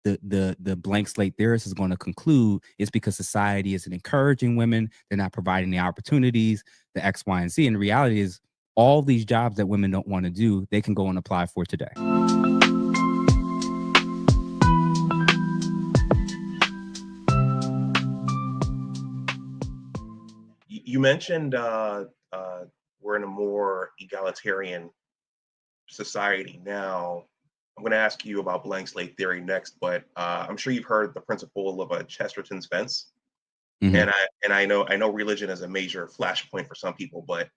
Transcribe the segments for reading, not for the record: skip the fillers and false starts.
the blank slate theorist is going to conclude it's because society isn't encouraging women, they're not providing the opportunities, the X, Y, and Z. And the reality is all these jobs that women don't want to do, they can go and apply for today. You mentioned we're in a more egalitarian society now. I'm going to ask you about blank slate theory next, but I'm sure you've heard the principle of a Chesterton's fence. Mm-hmm. And I know religion is a major flashpoint for some people, but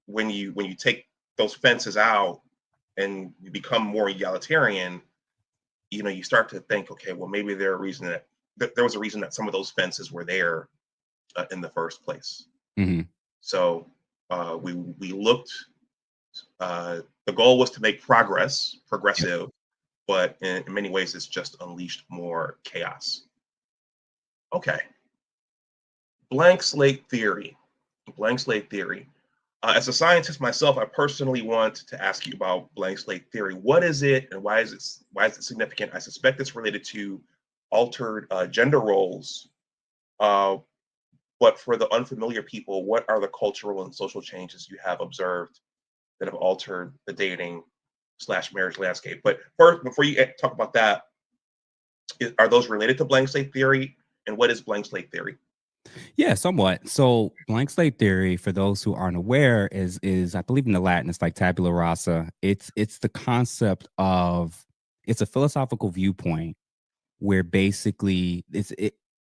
when you take those fences out and you become more egalitarian, you start to think, okay, well, maybe there was a reason that some of those fences were there in the first place. Mm-hmm. So we looked. The goal was to make progressive, Yep. but in many ways, it's just unleashed more chaos. Okay, blank slate theory. Blank slate theory. As a scientist myself, I personally want to ask you about blank slate theory. What is it, and why is it significant? I suspect it's related to altered gender roles. Uh, but for the unfamiliar people, what are the cultural and social changes you have observed that have altered the dating/marriage landscape? But first, before you talk about that, are those related to blank slate theory? And what is blank slate theory? Yeah, somewhat. So blank slate theory, for those who aren't aware, is I believe in the Latin, it's like tabula rasa. It's the concept of, it's a philosophical viewpoint where basically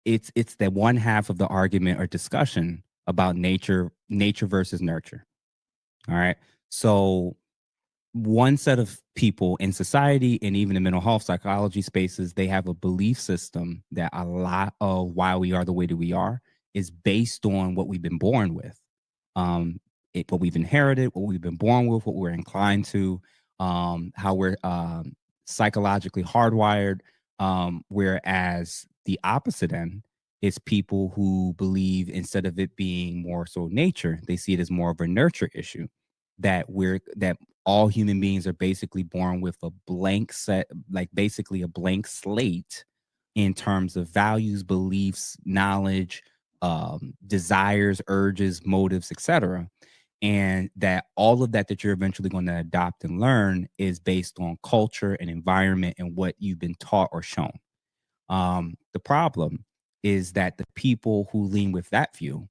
it's the one half of the argument or discussion about nature versus nurture. All right. So one set of people in society and even in mental health psychology spaces, they have a belief system that a lot of why we are the way that we are is based on what we've been born with, what we've inherited, what we've been born with, what we're inclined to, how we're psychologically hardwired. Whereas the opposite end is people who believe, instead of it being more so nature, they see it as more of a nurture issue, that all human beings are basically born with a blank set, like basically a blank slate in terms of values, beliefs, knowledge, desires, urges, motives, etc. And that all of that you're eventually going to adopt and learn is based on culture and environment and what you've been taught or shown. The problem is that the people who lean with that view,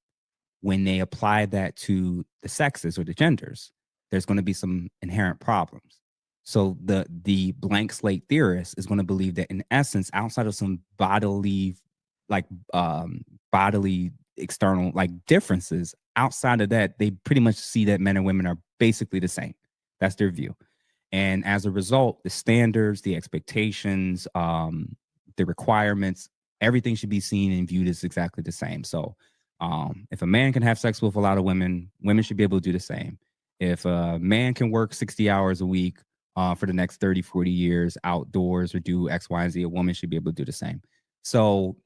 when they apply that to the sexes or the genders, there's going to be some inherent problems. So the blank slate theorist is going to believe that in essence, outside of some like bodily external like differences, outside of that, they pretty much see that men and women are basically the same. That's their view. And as a result, the standards, the expectations, the requirements, everything should be seen and viewed as exactly the same. So if a man can have sex with a lot of women, women should be able to do the same. If a man can work 60 hours a week for the next 30, 40 years outdoors or do X, Y, and Z, a woman should be able to do the same. So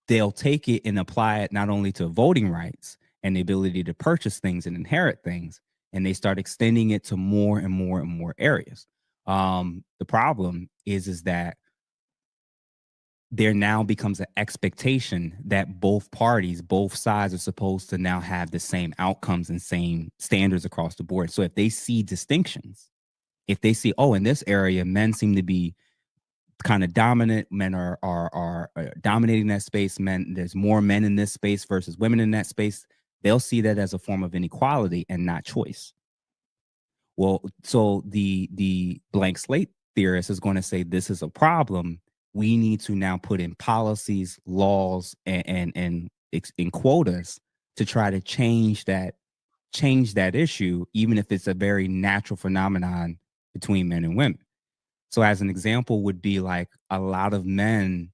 they'll take it and apply it not only to voting rights and the ability to purchase things and inherit things, and they start extending it to more and more and more areas. The problem is that there now becomes an expectation that both parties, both sides are supposed to now have the same outcomes and same standards across the board. So if they see distinctions, if they see, oh, in this area, men seem to be kind of dominant, men are dominating that space, men, there's more men in this space versus women in that space, they'll see that as a form of inequality and not choice. Well, so the blank slate theorist is going to say this is a problem. We need to now put in policies, laws, and in quotas to try to change that issue, even if it's a very natural phenomenon between men and women. So, as an example, would be like a lot of men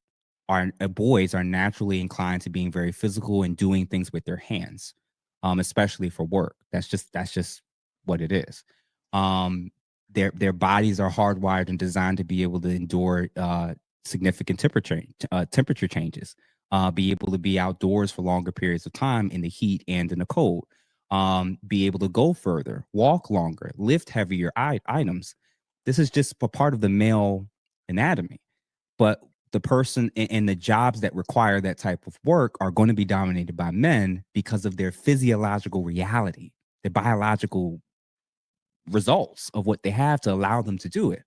boys are naturally inclined to being very physical and doing things with their hands, especially for work. That's just what it is. Um, their bodies are hardwired and designed to be able to endure significant temperature changes, be able to be outdoors for longer periods of time in the heat and in the cold, be able to go further, walk longer, lift heavier items. This is just a part of the male anatomy. But the person and the jobs that require that type of work are going to be dominated by men because of their physiological reality, their biological results of what they have to allow them to do it.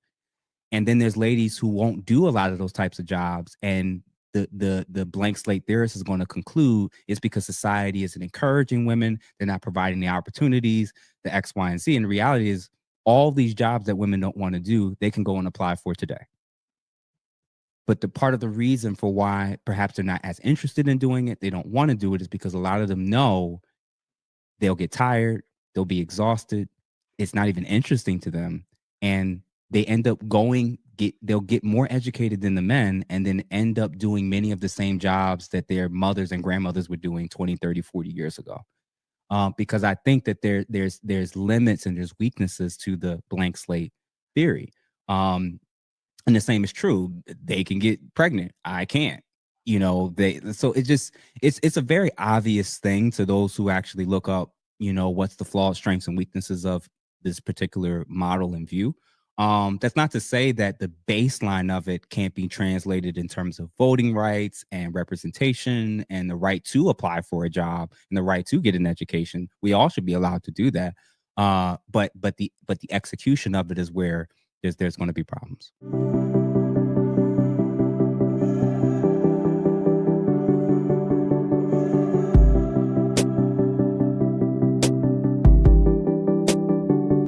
And then there's ladies who won't do a lot of those types of jobs. And the blank slate theorist is going to conclude it's because society isn't encouraging women, they're not providing the opportunities, the X, Y, and Z. And the reality is all these jobs that women don't want to do, they can go and apply for today. But the part of the reason for why perhaps they're not as interested in doing it, they don't want to do it, is because a lot of them know they'll get tired, they'll be exhausted, it's not even interesting to them, and they end up they'll get more educated than the men and then end up doing many of the same jobs that their mothers and grandmothers were doing 20, 30, 40 years ago. Because I think that there's limits and there's weaknesses to the blank slate theory. And the same is true. They can get pregnant. I can't. So it's a very obvious thing to those who actually look up, what's the flawed strengths and weaknesses of this particular model and view. That's not to say that the baseline of it can't be translated in terms of voting rights and representation and the right to apply for a job and the right to get an education. We all should be allowed to do that. But the execution of it is where there's going to be problems.